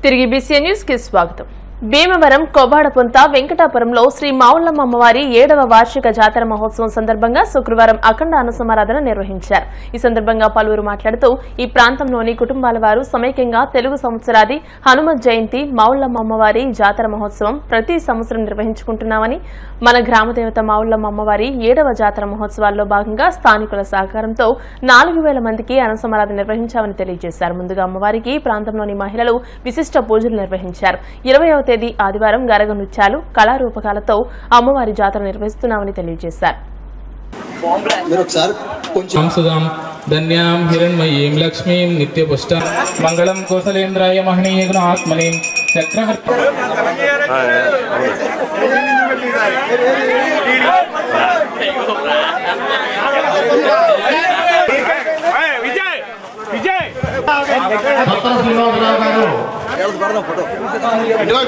తిరిగి BC news కి స్వాగతం. భీమవరం కొవ్వాడపుంత వెంకటాపురంలో శ్రీ మావుళ్ళమ్మ అమ్మవారి 7వ వార్షిక జాతర మహోత్సవం సందర్భంగా శుక్రవారం అఖండ అన్నసమారాధన నిర్వహించారు. ఈ సందర్భంగా పలువురు మాట్లాడుతూ ఈ ప్రాంతంలోని కుటుంబాల వారు సమైక్యంగా తెలుగు సంవత్సరాది హనుమత్ జయంతి మావుళ్ళమ్మ అమ్మవారి జాతర మహోత్సవం ప్రతి సంవత్సరం నిర్వహించుకుంటున్నామని, మన గ్రామదేవత మావుళ్ళమ్మ అమ్మవారి 7వ జాతర మహోత్సవాల్లో భాగంగా స్థానికుల సహకారంతో 4000 మందికి అన్నసమారాధన నిర్వహించామని తెలియజేశారు. ముందుగా అమ్మవారికి ప్రాంతంలోని మహిళలు విశిష్ట పూజలు నిర్వహించారు. 20వ తేదీ ఆదివారం గరగ నృత్యాలు, కళారూపకాలతో అమ్మవారి జాతర నిర్వహిస్తున్నామని తెలియజేశారు. ధన్యాం హిరణ్మయీం లక్ష్మీం నిత్యపుష్ట మంగళం కోసలేంద్రాయ మహనీయ గుణాత్మనే చక్రవర్తి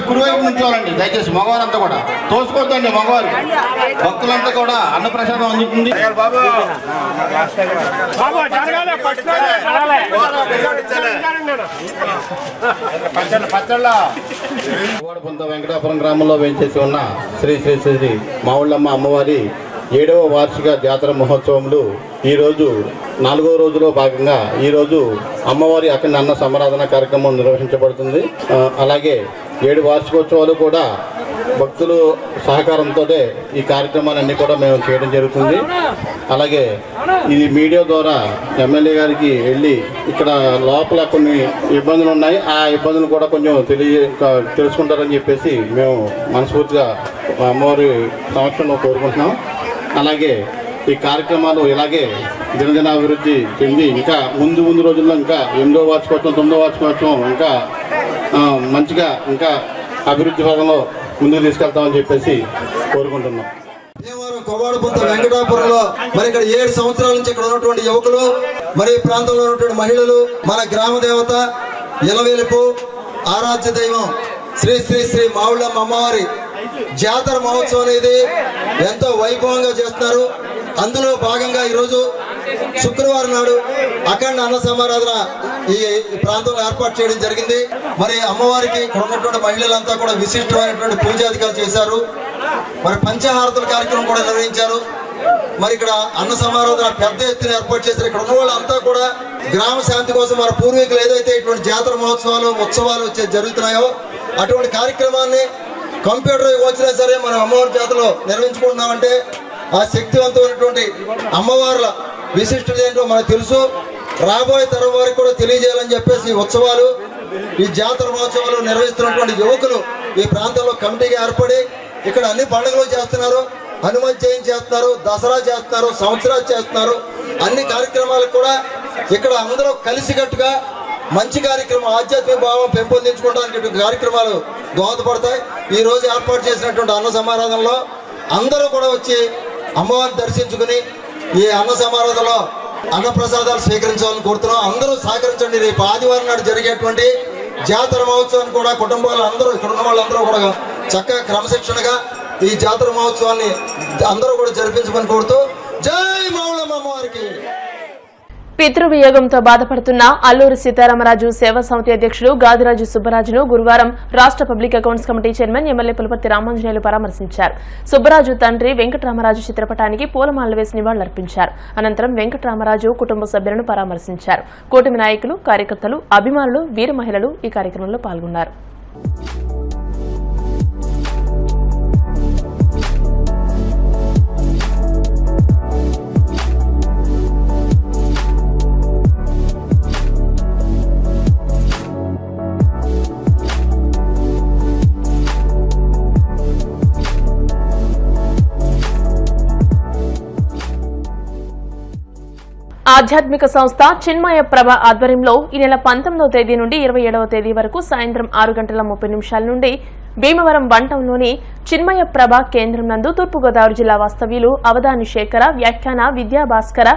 కురువైపు నుంచోవాలండి. దయచేసి మగవారంతా కూడా తోసుకోవద్దండి. మగవారు భక్తులంతా కూడా అన్నప్రసాదం అందుతుంది. కొవ్వాడపుంత వెంకటాపురం గ్రామంలో వేంచేసి ఉన్న శ్రీ శ్రీ శ్రీ మావుళ్ళమ్మ అమ్మవారి 7వ వార్షిక జాతర మహోత్సవంలో ఈరోజు 4వ రోజులో భాగంగా ఈరోజు అమ్మవారి అఖండ అన్న సమారాధన కార్యక్రమం నిర్వహించబడుతుంది. అలాగే 7 వార్షికోత్సవాలు కూడా భక్తులు సహకారంతో ఈ కార్యక్రమాలన్నీ కూడా మేము చేయడం జరుగుతుంది. అలాగే ఇది మీడియా ద్వారా ఎమ్మెల్యే గారికి వెళ్ళి ఇక్కడ లోపల కొన్ని ఇబ్బందులు ఉన్నాయి, ఆ ఇబ్బందులు కూడా కొంచెం తెలుసుకుంటారని చెప్పేసి మేము మనస్ఫూర్తిగా అమ్మవారి సంవత్సరంలో కోరుకుంటున్నాం. అలాగే ఈ కార్యక్రమాలు ఇలాగే దినదిన అభివృద్ధి చెంది ఇంకా ముందు రోజుల్లో ఇంకా 8వ వార్షికోత్సవం 9వ వార్షికోత్సవం ఇంకా మంచిగా ఇంకా అభివృద్ధి భాగంలో ముందుకు తీసుకెళ్తామని చెప్పేసి కోరుకుంటున్నాం. భీమవరం కొవ్వాడపుంత వెంకటాపురంలో మరి ఇక్కడ 7 సంవత్సరాల నుంచి ఇక్కడ ఉన్నటువంటి యువకులు, మరి ప్రాంతంలో ఉన్నటువంటి మహిళలు, మన గ్రామ దేవత ఇలవేలుపు ఆరాధ్య దైవం శ్రీ శ్రీ శ్రీ మావుళ్ళమ్మ అమ్మవారి జాతర మహోత్సవం అనేది ఎంతో వైభవంగా చేస్తున్నారు. అందులో భాగంగా ఈరోజు శుక్రవారం నాడు అఖండ అన్న సమారాధన ఈ ప్రాంతంలో ఏర్పాటు చేయడం జరిగింది. మరి అమ్మవారికి ఇక్కడ ఉన్నటువంటి మహిళలంతా కూడా విశిష్టమైనటువంటి పూజాధికారులు చేశారు. మరి పంచహారతుల కార్యక్రమం కూడా నిర్వహించారు. మరి ఇక్కడ అన్న సమారాధన పెద్ద ఎత్తున ఏర్పాటు చేశారు. ఇక్కడ ఉన్న వాళ్ళంతా కూడా గ్రామ శాంతి కోసం మన పూర్వీకులు ఏదైతే ఇటువంటి జాతర మహోత్సవాలు ఉత్సవాలు జరుగుతున్నాయో అటువంటి కార్యక్రమాన్ని కంప్యూటర్ వచ్చినా సరే మనం అమ్మవారి జాతరలో నిర్వహించుకుంటున్నామంటే ఆ శక్తివంతమైనటువంటి అమ్మవార్ల విశిష్టత ఏంటో మనకు తెలుసు. రాబోయే తరం వారికి కూడా తెలియజేయాలని చెప్పేసి ఉత్సవాలు ఈ జాతర మహోత్సవాలు నిర్వహిస్తున్నటువంటి యువకులు ఈ ప్రాంతంలో కమిటీగా ఏర్పడి ఇక్కడ అన్ని పండుగలు చేస్తున్నారు. హనుమత్ జయంతి చేస్తున్నారు, దసరా చేస్తున్నారు, సంవత్సరాలు చేస్తున్నారు. అన్ని కార్యక్రమాలకు కూడా ఇక్కడ అందరూ కలిసికట్టుగా మంచి కార్యక్రమం ఆధ్యాత్మిక భావం పెంపొందించుకోవడానికి కార్యక్రమాలు దోహదపడతాయి. ఈ రోజు ఏర్పాటు చేసినటువంటి అన్న సమారాధనలో అందరూ కూడా వచ్చి అమ్మవారిని దర్శించుకుని ఈ అన్న సమారాధనలో అన్నప్రసాదాలు స్వీకరించాలని కోరుతున్నాం. అందరూ సహకరించండి. రేపు ఆదివారం నాడు జరిగేటువంటి జాతర మహోత్సవాన్ని కూడా కుటుంబాలు అందరూ ఇక్కడ ఉన్న వాళ్ళందరూ కూడా చక్కగా క్రమశిక్షణగా ఈ జాతర మహోత్సవాన్ని అందరూ కూడా జరిపించమని కోరుతూ జై మావుళ్ళమ్మ అమ్మవారికి. పితృవియోగంతో బాధపడుతున్న అల్లూరి సీతారామరాజు సేవా సమితి అధ్యక్షుడు గాదిరాజు సుబ్బరాజును గురువారం రాష్ట్ర public accounts committee chairman MLA Pulaparthi Ramanjaneyulu పరామర్శించారు. సుబ్బరాజు తండ్రి వెంకటరామరాజు చిత్రపటానికి పూలమాలలు వేసి నివాళులర్పించారు. అనంతరం వెంకటరామరాజు కుటుంబ సభ్యులను పరామర్శించారు. కూటమి నాయకులు, కార్యకర్తలు, అభిమానులు, వీర మహిళలు ఈ కార్యక్రమంలో పాల్గొన్నారు. ఆధ్యాత్మిక సంస్థ చిన్మయ ప్రభ ఆధ్వర్యంలో ఈ నెల 19వ తేదీ నుండి 27వ తేదీ వరకు సాయంత్రం 6:30 నుండి భీమవరం వంటంలోని చిన్మయ ప్రభ కేంద్రం నందు తూర్పుగోదావరి జిల్లా వాస్తవ్యులు అవధాని శేఖర వ్యాఖ్యాన విద్యాభాస్కర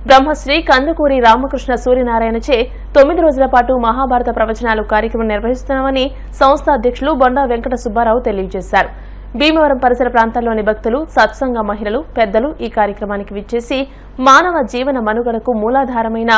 బ్రహ్మశ్రీ కందుకూరి రామకృష్ణ సూర్యనారాయణచే 9 రోజుల పాటు మహాభారత ప్రవచనాలు కార్యక్రమం నిర్వహిస్తున్నామని సంస్థ అధ్యక్షులు బొండా వెంకట సుబ్బారావు తెలియజేశారు. భీమవరం పరిసర ప్రాంతాల్లోని భక్తులు, సత్సంగ మహిళలు, పెద్దలు ఈ కార్యక్రమానికి విచ్చేసి మానవ జీవన మనుగడకు మూలాధారమైన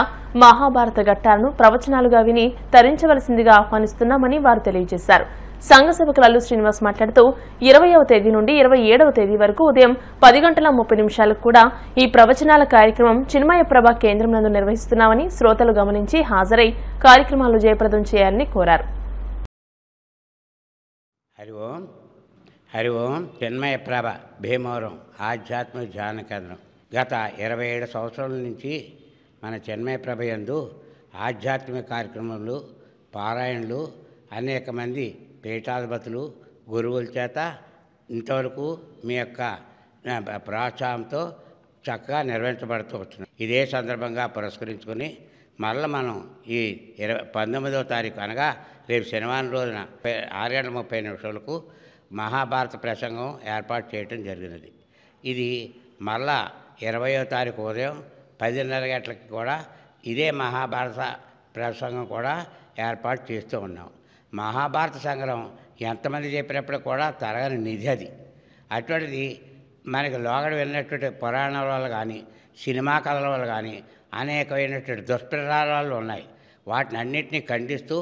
మహాభారత ఘట్టాలను ప్రవచనాలుగా విని తరించవలసిందిగా ఆహ్వానిస్తున్నామని వారు తెలియజేశారు. సంఘ సేవకులు అల్లు శ్రీనివాస్ మాట్లాడుతూ 20వ తేదీ నుండి 27వ తేదీ వరకు ఉదయం 10:30 కూడా ఈ ప్రవచనాల కార్యక్రమం చిన్మయ ప్రభ కేంద్రం నందు నిర్వహిస్తున్నామని శ్రోతలు గమనించి హాజరై కార్యక్రమాలు జయప్రదం చేయాలని కోరారు. హరి ఓం చిన్మయ ప్రభ భీమవరం ఆధ్యాత్మిక ధ్యాన కేంద్రం గత 27 సంవత్సరాల నుంచి మన చిన్మయ ప్రభ యందు ఆధ్యాత్మిక కార్యక్రమాలు, పారాయణలు, అనేక మంది పీఠాధిపతులు, గురువుల చేత ఇంతవరకు మీ యొక్క ప్రోత్సాహంతో చక్కగా నిర్వహించబడుతూ వస్తున్నాయి. ఇదే సందర్భంగా పురస్కరించుకొని మరల మనం ఈ 19వ తారీఖు అనగా రేపు శనివారం రోజున 6:30 మహాభారత ప్రసంగం ఏర్పాటు చేయటం జరిగినది. ఇది మరలా 20వ తారీఖు ఉదయం 10:30 కూడా ఇదే మహాభారత ప్రసంగం కూడా ఏర్పాటు చేస్తూ ఉన్నాం. మహాభారత సంగ్రహం ఎంతమంది చెప్పినప్పుడు కూడా తరగని నిధి అది. అటువంటిది మనకి లోగడ వెళ్ళినటువంటి పురాణాల వల్ల కానీ, సినిమా కథల వల్ల కానీ అనేకమైనటువంటి దుష్ప్రచారాలు ఉన్నాయి. వాటిని అన్నింటినీ ఖండిస్తూ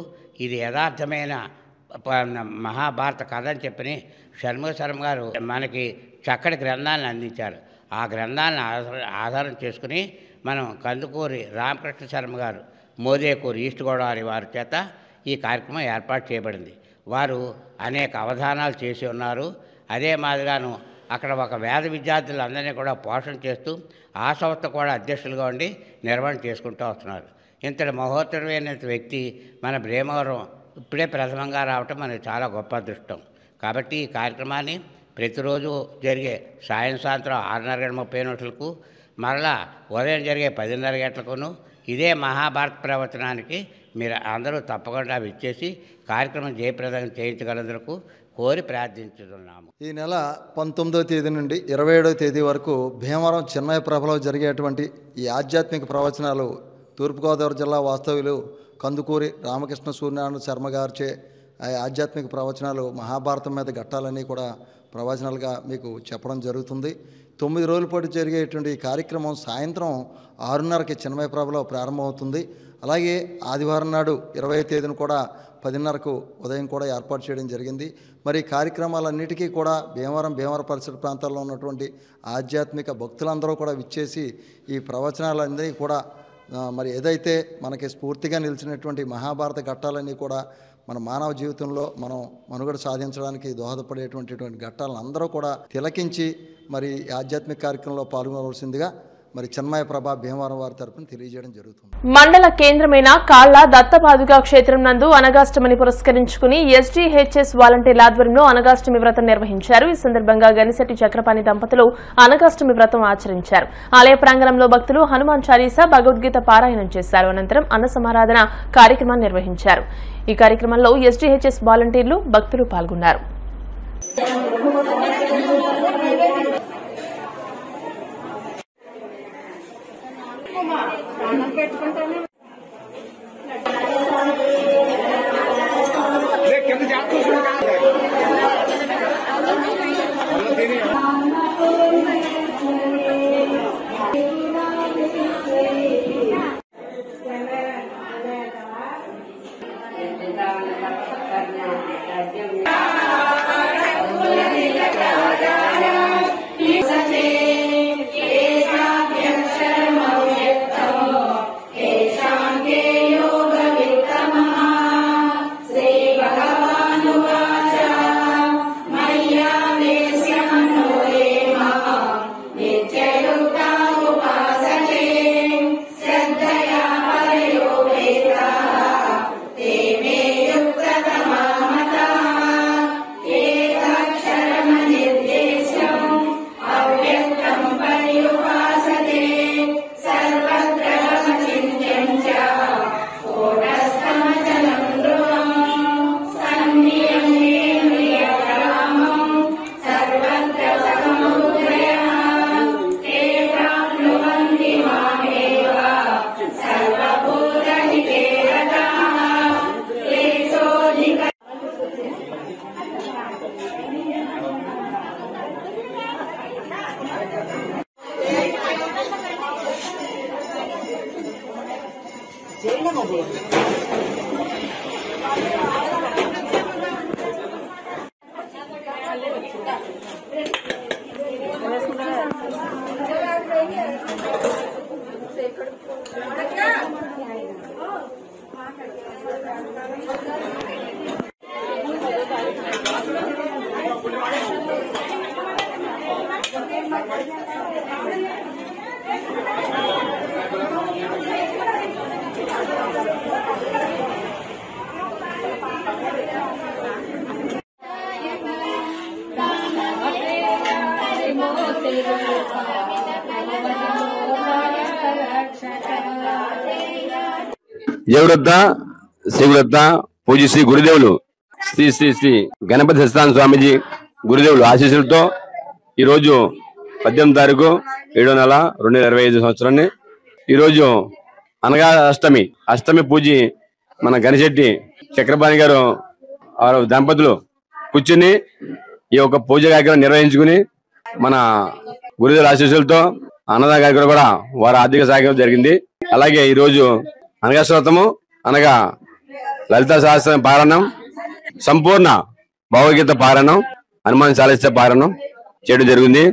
ఇది యథార్థమైన మహాభారత కథ అని చెప్పని షణ్ముఖ శర్మ గారు మనకి చక్కటి గ్రంథాలను అందించారు. ఆ గ్రంథాలను ఆధారం చేసుకుని మనం కందుకూరి రామకృష్ణ శర్మ గారు, మోదేకూరు ఈస్ట్ గోదావరి వారి చేత ఈ కార్యక్రమం ఏర్పాటు చేయబడింది. వారు అనేక అవధానాలు చేసి ఉన్నారు. అదే మాదిరిగాను అక్కడ ఒక వేద విద్యార్థులందరినీ కూడా పోషణ చేస్తూ ఆ సంస్థ కూడా అధ్యక్షులుగా ఉండి నిర్వహణ చేసుకుంటూ వస్తున్నారు. ఇంతటి మహోత్తరమైన వ్యక్తి మన భీమవరం ఇప్పుడే ప్రథమంగా రావటం మనకి చాలా గొప్ప అదృష్టం. కాబట్టి ఈ కార్యక్రమాన్ని ప్రతిరోజు జరిగే సాయంత్రం 6:30 మరలా ఉదయం జరిగే 10:30 ఇదే మహాభారత ప్రవచనానికి మీరు అందరూ తప్పకుండా విచ్చేసి కార్యక్రమం జయప్రదం చేయించగలందుకు కోరి ప్రార్థించుతున్నాము. ఈ నెల 19వ తేదీ నుండి 27వ తేదీ వరకు భీమవరం చిన్మయ ప్రభలో జరిగేటువంటి ఈ ఆధ్యాత్మిక ప్రవచనాలు తూర్పుగోదావరి జిల్లా వాస్తవ్యులు కందుకూరి రామకృష్ణ సూర్యనారాయణ శర్మ గారిచే ఆధ్యాత్మిక ప్రవచనాలు మహాభారతం మీద ఘట్టాలన్నీ కూడా ప్రవచనాలుగా మీకు చెప్పడం జరుగుతుంది. 9 రోజుల పాటు జరిగేటువంటి ఈ కార్యక్రమం సాయంత్రం 6:30కి చిన్మయ ప్రభలో ప్రారంభమవుతుంది. అలాగే ఆదివారం నాడు 20వ తేదీన కూడా 10:30కు ఉదయం కూడా ఏర్పాటు చేయడం జరిగింది. మరి కార్యక్రమాలన్నిటికీ కూడా భీమవరం పరిసర ప్రాంతాల్లో ఉన్నటువంటి ఆధ్యాత్మిక భక్తులందరూ కూడా విచ్చేసి ఈ ప్రవచనాలన్నీ కూడా మరి ఏదైతే మనకి స్ఫూర్తిగా నిలిచినటువంటి మహాభారత ఘట్టాలన్నీ కూడా మన మానవ జీవితంలో మనం మనుగడ సాధించడానికి దోహదపడేటువంటి ఘట్టాలను అందరూ కూడా తిలకించి మరి ఆధ్యాత్మిక కార్యక్రమంలో పాల్గొనవలసిందిగా మరి చిన్మయ ప్రభ భీమవరం వారి తరపున తెలియజేయడం జరుగుతుంది. మండల కేంద్రమైన కాళ్ల దత్తపాదుగా క్షేత్రం నందు అనగాష్టమిని పురస్కరించుకుని ఎస్జీహెచ్ఎస్ వాలంటీర్ల ఆధ్వర్యంలో అనగాష్టమి వ్రతం నిర్వహించారు. ఈ సందర్భంగా గనిశెట్టి చక్రపాణి దంపతులు అనగాష్టమి వ్రతం ఆచరించారు. ఆలయ ప్రాంగణంలో భక్తులు హనుమాన్ చాలీసా, భగవద్గీత పారాయణం చేశారు. అనంతరం అన్న సమారాధన కార్యక్రమాన్ని నిర్వహించారు. ఈ కార్యక్రమంలో ఎస్జీహెచ్ఎస్ వాలంటీర్లు, భక్తులు పాల్గొన్నారు. జయవృత్త శ్రీవృత్త పూజ శ్రీ గురుదేవులు శ్రీ శ్రీ శ్రీ గణపతి సత్యనారాయణ స్వామీజీ గురుదేవులు ఆశీస్సులతో ఈరోజు 18వ తారీఖు 7వ నెల 2025 సంవత్సరాన్ని ఈరోజు అనగా అష్టమి పూజ మన గణశెట్టి చక్రపాణి గారు వారు దంపతులు కూర్చుని ఈ యొక్క పూజ కార్యక్రమం నిర్వహించుకుని మన గురుదేవుల ఆశీస్సులతో అన్నదాన కార్యక్రమం కూడా వారి ఆర్థిక సహాయం జరిగింది. అలాగే ఈరోజు అనగాశ్రోతము అనగా లలితా సహస్రం పారాయణం, సంపూర్ణ భావగీత పారాయణం, హనుమాన్ చాలీసా పారాయణం చేయడం జరిగింది.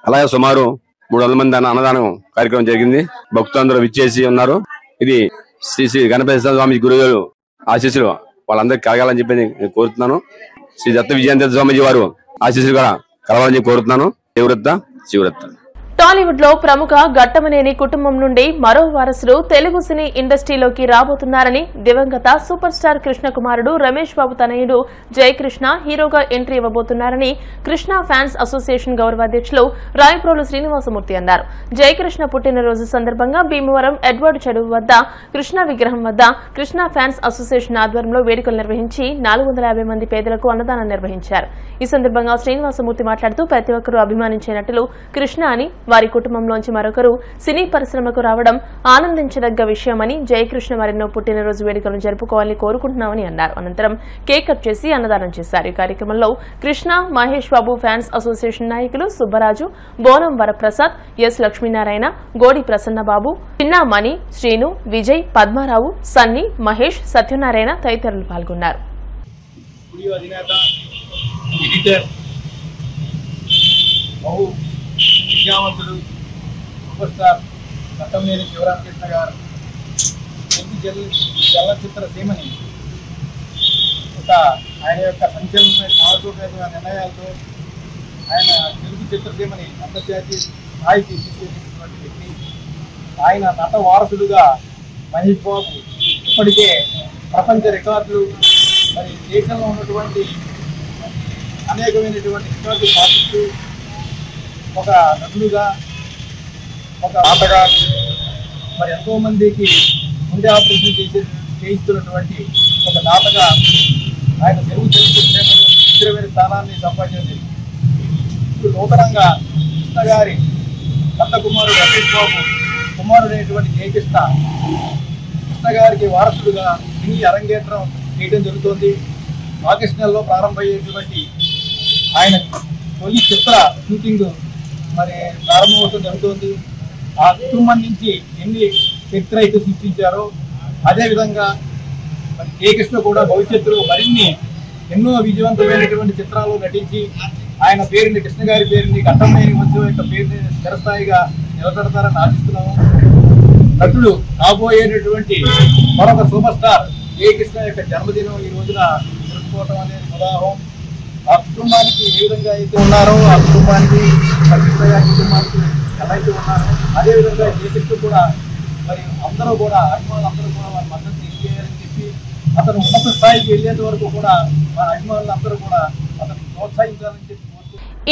అలాగే సుమారు 300 మంది అన్నదానం కార్యక్రమం జరిగింది. భక్తులందరూ విచ్చేసి ఉన్నారు. ఇది శ్రీ శ్రీ గణపతి స్వామి గురువులు ఆశీస్సులు వాళ్ళందరికీ కలగాలని చెప్పి నేను కోరుతున్నాను. శ్రీ దత్త విజయేంద్ర స్వామిజీ వారు ఆశీస్సులు కూడా కలవాలని చెప్పి కోరుతున్నాను. శివరత్త శివరత్త. టాలీవుడ్ లో ప్రముఖ ఘట్టమనేని కుటుంబం నుండి మరో వారసుడు తెలుగు సినీ ఇండస్ట్రీలోకి రాబోతున్నారని దివంగత సూపర్ స్టార్ కృష్ణ కుమారుడు రమేష్ బాబు తనయుడు జయకృష్ణ హీరోగా ఎంట్రీ ఇవ్వబోతున్నారని కృష్ణ ఫ్యాన్స్ అసోసియేషన్ గౌరవాధ్యక్షులు రాయప్రోలు శ్రీనివాసమూర్తి అన్నారు. జయకృష్ణ పుట్టినరోజు సందర్భంగా భీమవరం ఎడ్వర్డ్ చెరువు వద్ద కృష్ణ విగ్రహం వద్ద కృష్ణ ఫ్యాన్స్ అసోసియేషన్ ఆధ్వర్యంలో వేడుకలు నిర్వహించి 450 మంది పేదలకు అన్నదానం నిర్వహించారు. ఈ సందర్భంగా శ్రీనివాసమూర్తి మాట్లాడుతూ ప్రతి ఒక్కరూ అభిమానించే నటులు కృష్ణ అని, వారి కుటుంబంలోంచి మరొకరు సినీ పరిశ్రమకు రావడం ఆనందించదగ్గ విషయమని, జయకృష్ణ మరెన్నో పుట్టినరోజు వేడుకలను జరుపుకోవాలని కోరుకుంటున్నామని అన్నారు. అనంతరం కేక్ కట్ చేసి అన్నదానం చేశారు. ఈ కార్యక్రమంలో కృష్ణ, మహేష్ బాబు ఫ్యాన్స్ అసోసియేషన్ నాయకులు సుబ్బరాజు, బోనం వరప్రసాద్, ఎస్ లక్ష్మీనారాయణ, గోడి ప్రసన్నబాబు, చిన్నామణి, శ్రీను, విజయ్, పద్మారావు, సన్నీ, మహేష్, సత్యనారాయణ తదితరులు పాల్గొన్నారు. విద్యావంతుడు సూపర్ స్టార్ ఘట్టమనేని శివరామకృష్ణ గారు తెలుగు చలనచిత్ర సీమని ఆయన యొక్క సంచలనమైన సాహసోపేతమైన నిర్ణయాలతో ఆయన తెలుగు చిత్రసీమని అంతర్జాతీయ స్థాయికి తీసుకెళ్ళినటువంటి వ్యక్తి. ఆయన నట వారసుడుగా మహేష్ బాబు ఇప్పటికే ప్రపంచ రికార్డులు, మరి దేశంలో ఉన్నటువంటి అనేకమైనటువంటి రికార్డులు సాధిస్తూ ఒక నటుడుగా, ఒక ఆటగా, మరి ఎంతో మందికి గుండె ఆపరేషన్ చేయిస్తున్నటువంటి ఒక దాతగా ఆయన తెలుగు చరిత్రలో స్థిరమైన స్థానాన్ని సంపాదించింది. ఇప్పుడు నూతనంగా కృష్ణ గారి పెద్ద కుమారుడు రమేష్ బాబు కుమారుడైనటువంటి జయకృష్ణ గారికి వారసుడుగా సినీ అరంగేట్రం చేయడం జరుగుతోంది. ఆగస్టు నెలలో ప్రారంభమయ్యేటువంటి ఆయన తొలి చిత్ర షూటింగ్ మరి ప్రారంభమవుతూ జరుగుతోంది. ఆ కుటుంబం నుంచి ఎన్ని చరిత్ర అయితే సృష్టించారో అదేవిధంగా మరి జయకృష్ణ కూడా భవిష్యత్తులో మరిన్ని ఎన్నో విజయవంతమైనటువంటి చిత్రాలు నటించి ఆయన పేరుని, కృష్ణ గారి పేరుని, ఘట్టమనేని వంశం యొక్క పేరుని స్థిరస్థాయిగా నిలబెడతారని ఆశిస్తున్నాము. నటుడు కాబోయేటటువంటి మరొక సూపర్ స్టార్ జయకృష్ణ యొక్క జన్మదినం ఈ రోజున జరుపుకోవటం అనేది ఉదాహరణ. ఆ కుటుంబానికి ఏ విధంగా అయితే ఉన్నారో ఆ కుటుంబానికి, కృష్ణ గారి కుటుంబానికి ఎలా అయితే ఉన్నారో అదేవిధంగా జయకృష్ణ కూడా మరి అందరూ కూడా అభిమానులందరూ కూడా వారి మద్దతు ఇచ్చేయాలని చెప్పి అతను ఉన్నత స్థాయికి వెళ్ళేంత వరకు కూడా మన అభిమానులందరూ కూడా అతను ప్రోత్సహించాలని చెప్పి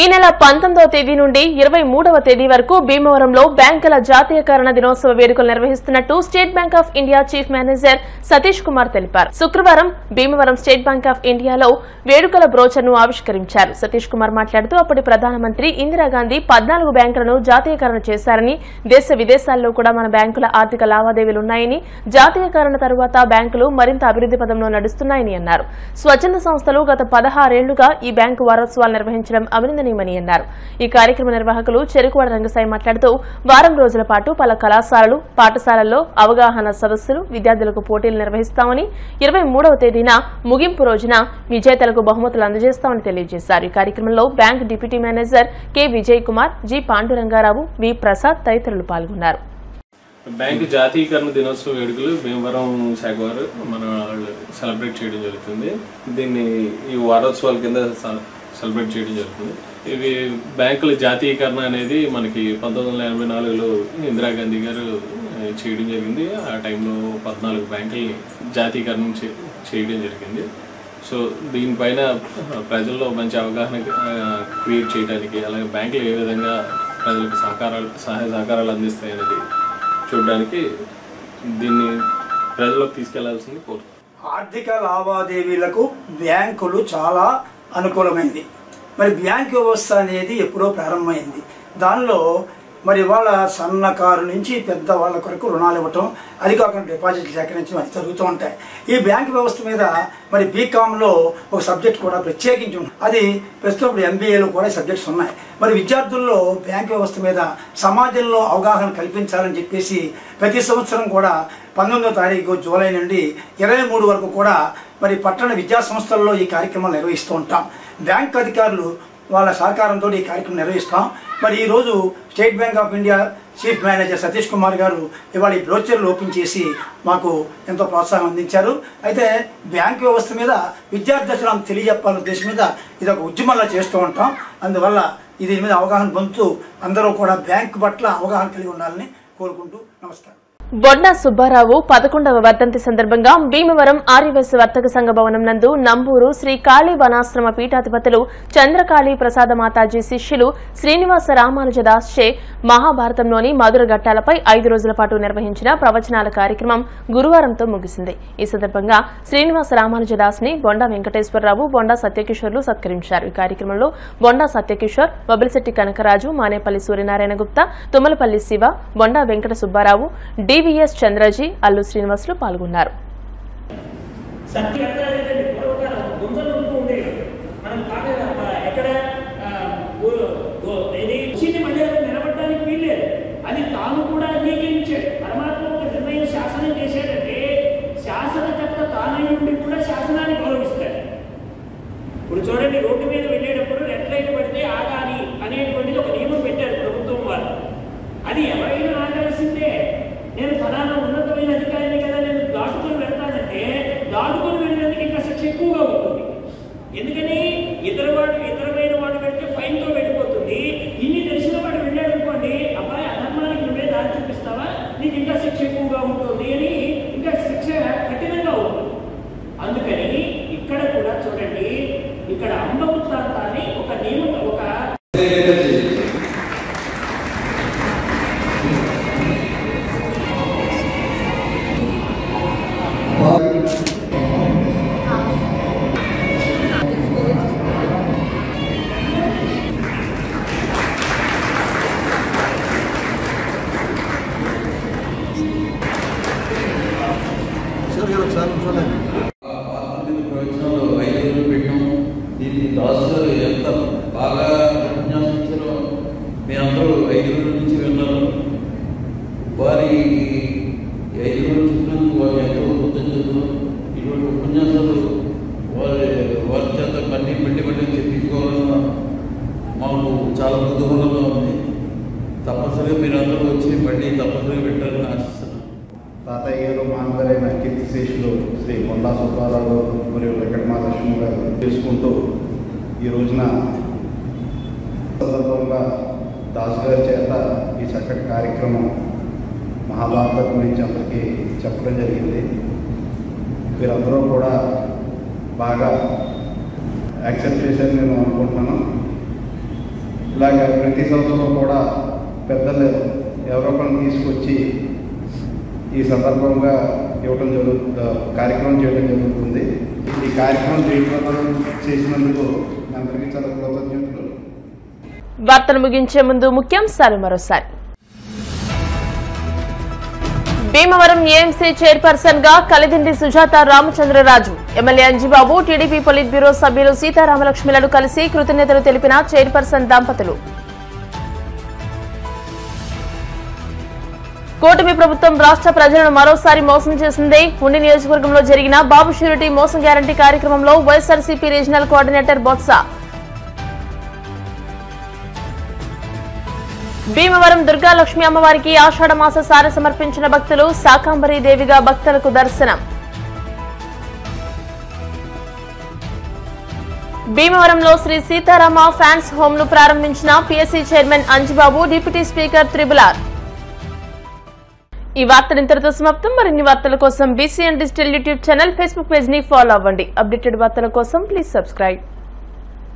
ఈ నెల 19వ తేదీ నుండి 23వ తేదీ వరకు భీమవరంలో బ్యాంకుల జాతీయకరణ దినోత్సవ వేడుకలు నిర్వహిస్తున్నట్టు state bank of India chief manager Satish Kumar తెలిపారు. శుక్రవారం భీమవరం స్టేట్ బ్యాంక్ ఆఫ్ ఇండియాలో వేడుకల బ్రోచర్ను ఆవిష్కరించారు. సతీష్ కుమార్ మాట్లాడుతూ అప్పటి ప్రధానమంత్రి ఇందిరాగాంధీ 14 బ్యాంకులను జాతీయకరణ చేశారని, దేశ విదేశాల్లో కూడా మన బ్యాంకుల ఆర్థిక లావాదేవీలున్నాయని, జాతీయకరణ తరువాత బ్యాంకులు మరింత అభివృద్ది పదంలో నడుస్తున్నాయని అన్నారు. స్వచ్ఛంద సంస్థలు గత 16 ఏళ్లుగా ఈ బ్యాంకు వారోత్సవాలు నిర్వహించడం అభినందనీయమని అన్నారు. ఈ కార్యక్రమ నిర్వాహకులు చెరుకువాడ రంగసాయి మాట్లాడుతూ వారం రోజుల పాటు పలు కళాశాలలు, పాఠశాలల్లో అవగాహన సదస్సులు, విద్యార్థులకు పోటీలు నిర్వహిస్తామని, 23వ తేదీన ముగింపు రోజున విజేతలకు బహుమతులు అందజేస్తామని తెలియజేశారు. ఈ కార్యక్రమంలో bank deputy manager K Vijay Kumar, G Pandurangarao, V Prasad తదితరులు పాల్గొన్నారు. బ్యాంకు జాతీయకరణ దినోత్సవ వేడుకలు భీమవరం శాఖ వారు మన సెలబ్రేట్ చేయడం జరుగుతుంది. దీన్ని ఈ వారోత్సవాల కింద సెలబ్రేట్ చేయడం జరుగుతుంది. ఇవి బ్యాంకుల జాతీయకరణ అనేది మనకి 1984లో ఇందిరాగాంధీ గారు చేయడం జరిగింది. ఆ టైంలో 14 బ్యాంకుల్ని జాతీయకరణ చేయడం జరిగింది. సో దీనిపైన ప్రజల్లో మంచి అవగాహన క్రియేట్ చేయడానికి, అలాగే బ్యాంకులు ఏ విధంగా ప్రజలకు సహాయ సహకారాలు అందిస్తాయి అనేది చూడడానికి దీన్ని ప్రజల్లోకి తీసుకెళ్లాల్సింది కోరుతున్నాను. ఆర్థిక లావాదేవీలకు బ్యాంకులు చాలా అనుకూలమైనది. మరి బ్యాంక్ వ్యవస్థ అనేది ఎప్పుడో ప్రారంభమైంది. దానిలో మరి వాళ్ళ సన్నకారు నుంచి పెద్ద వాళ్ళ కొరకు రుణాలు ఇవ్వటం, అది కాకుండా డిపాజిట్లు సేకరించడం అది జరుగుతూ ఉంటాయి. ఈ బ్యాంక్ వ్యవస్థ మీద మరి బీకామ్లో ఒక సబ్జెక్ట్ కూడా ప్రత్యేకించి ఉంది. అది ప్రస్తుతం MBAలో కూడా సబ్జెక్ట్స్ ఉన్నాయి. మరి విద్యార్థుల్లో బ్యాంక్ వ్యవస్థ మీద సమాజంలో అవగాహన కల్పించాలని చెప్పేసి ప్రతి సంవత్సరం కూడా 19వ తారీఖు జూలై నుండి 23 వరకు కూడా మరి పట్టణ విద్యా సంస్థల్లో ఈ కార్యక్రమాలు నిర్వహిస్తూ ఉంటాం. బ్యాంక్ అధికారులు వాళ్ళ సహకారంతో ఈ కార్యక్రమం నిర్వహిస్తాం. మరి ఈరోజు state bank of India chief manager Satish Kumar గారు ఇవాళ ఈ బ్రోచర్లు ఓపెన్ చేసి మాకు ఎంతో ప్రోత్సాహం అందించారు. అయితే బ్యాంక్ వ్యవస్థ మీద విద్యార్థులకు తెలియజెప్పాలనే ఉద్దేశం మీద ఇది ఒక ఉద్యమంలో చేస్తూ ఉంటాం. అందువల్ల దీని మీద అవగాహన పొందుతూ అందరూ కూడా బ్యాంక్ పట్ల అవగాహన కలిగి ఉండాలని కోరుకుంటూ నమస్కారం. బొండా సుబ్బారావు 11వ వర్ధంతి సందర్భంగా భీమవరం ఆర్యవైశ్య వర్తక సంఘ భవనం నందు నంబూరు శ్రీ కాళీ వనాశ్రమ పీఠాధిపతులు చంద్రకాళీ ప్రసాద మాతాజీ శిష్యులు శ్రీనివాస రామానుజదాస్ చే మహాభారతంలోని మధుర ఘట్టాలపై 5 రోజుల పాటు నిర్వహించిన ప్రవచనాల కార్యక్రమం గురువారంతో ముగిసింది. ఈ సందర్భంగా శ్రీనివాస రామానుజదాస్ ని బొండా వెంకటేశ్వరరావు, బొండా సత్యకిషోర్లు సత్కరించారు. ఈ కార్యక్రమంలో బొండా సత్యకిషోర్, వబిలిశెట్టి కనకరాజు, మానేపల్లి సూర్యనారాయణ గుప్తా, తుమ్మలపల్లి శివ, బొండా వెంకట సుబ్బారావు, DVS చంద్రజీ, అల్లు శ్రీనివాసులు పాల్గొన్నారు. అది తాను కూడా అంగీకరించాడు. పరమాత్మ ఒక నిర్ణయం శాసనం చేశాడంటే శాసనకర్త తానై ఉండి కూడా శాసనాన్ని గౌరవిస్తాడు. ఇప్పుడు చూడండి, రోడ్డు మీద వెళ్ళేటప్పుడు రెడ్ లైట్ పడితే ఆగాలి అనేటువంటిది ఒక నియమం పెట్టారు ప్రభుత్వం వారు. అది ఎవరైనా ఆగాల్సిందే. నేను ఫలానా ఉన్నతమైన అధికారిని కదా, నేను దాటుకొని వెళ్తానంటే దాటుకొని వెళ్ళేందుకు ఇంకా శిక్ష ఎక్కువగా ఉంటుంది. ఎందుకని ఇతరమైన వాడు వెళ్తే ఫైన్తో వెళ్ళిపోతుంది. ఇన్ని తెలిసిన వాడు వెళ్ళాడు అనుకోండి, అబ్బాయి అధర్మానికి నువ్వే దారి చూపిస్తావా, నీకు ఇంకా శిక్ష ఎక్కువగా ఉంటుంది అని ఇంకా శిక్ష కఠినంగా ఉంటుంది. అందుకని ఇక్కడ కూడా చూడండి, ఇక్కడ అంబ వృత్తాంతాన్ని ఒక నియమం ఒక తాతయ్య గారు మామగారైన కీర్తిశేషులు శ్రీ బొండా సుబ్బారావు మరియు వెంకటమహాలక్ష్మి గారు చేసుకుంటూ ఈ రోజున సందర్భంగా దాసు గారి చేత ఈ చక్కటి కార్యక్రమం మహాభారత గురించి అందరికీ చెప్పడం జరిగింది. వీరందరూ కూడా బాగా యాక్సెప్ట్ చేశారని నేను అనుకుంటున్నాను. ఇలాగ ప్రతి సంవత్సరం కూడా పెద్దలు ఎవరో ఒకరిని తీసుకొచ్చి ఈ సందర్భంగా ఇవ్వటం కార్యక్రమం చేయడం జరుగుతుంది. ఈ కార్యక్రమం జయప్రదం చేసినందుకు అందరికీ చాలా కృతజ్ఞతలు. వార్తలు ముగించే ముందు ముఖ్యాంశాలు మరోసారి. భీమవరం ఏఎంసీ చైర్పర్సన్ గా Kalidindi Sujatha Ramachandra Raju, MLA Anjibabu, TDP polit bureau సభ్యులు సీతారామలక్ష్మిలను కలిసి కృతజ్ఞతలు తెలిపిన చైర్పర్సన్ దంపతులు. కూటమి ప్రభుత్వం రాష్ట్ర ప్రజలను మరోసారి మోసం చేసింది. ఉండి నియోజకవర్గంలో జరిగిన బాబు షూరిటీ మోసం గ్యారంటీ కార్యక్రమంలో వైఎస్ఆర్సీపీ రీజనల్ కోఆర్డినేటర్ బొత్స. భీమవరం దుర్గాలక్ష్మి అమ్మవారికి ఆషాఢ మాస సారె సమర్పించిన భక్తులు, శాకాంబరీ దేవిగా భక్తులకు దర్శనం. భీమవరంలో శ్రీ సీతారామ ఫ్యాన్స్ హోమ్ ను ప్రారంభించిన PSC chairman Anjibabu, deputy speaker త్రిబులార్. ఈ వార్తలు ఇంతటితో సమాప్తం. మరిన్ని వార్తల కోసం BCN digital YouTube channel, Facebook page ని ఫాలో అవ్వండి. అప్డేటెడ్ వార్తల కోసం ప్లీజ్ సబ్స్క్రైబ్.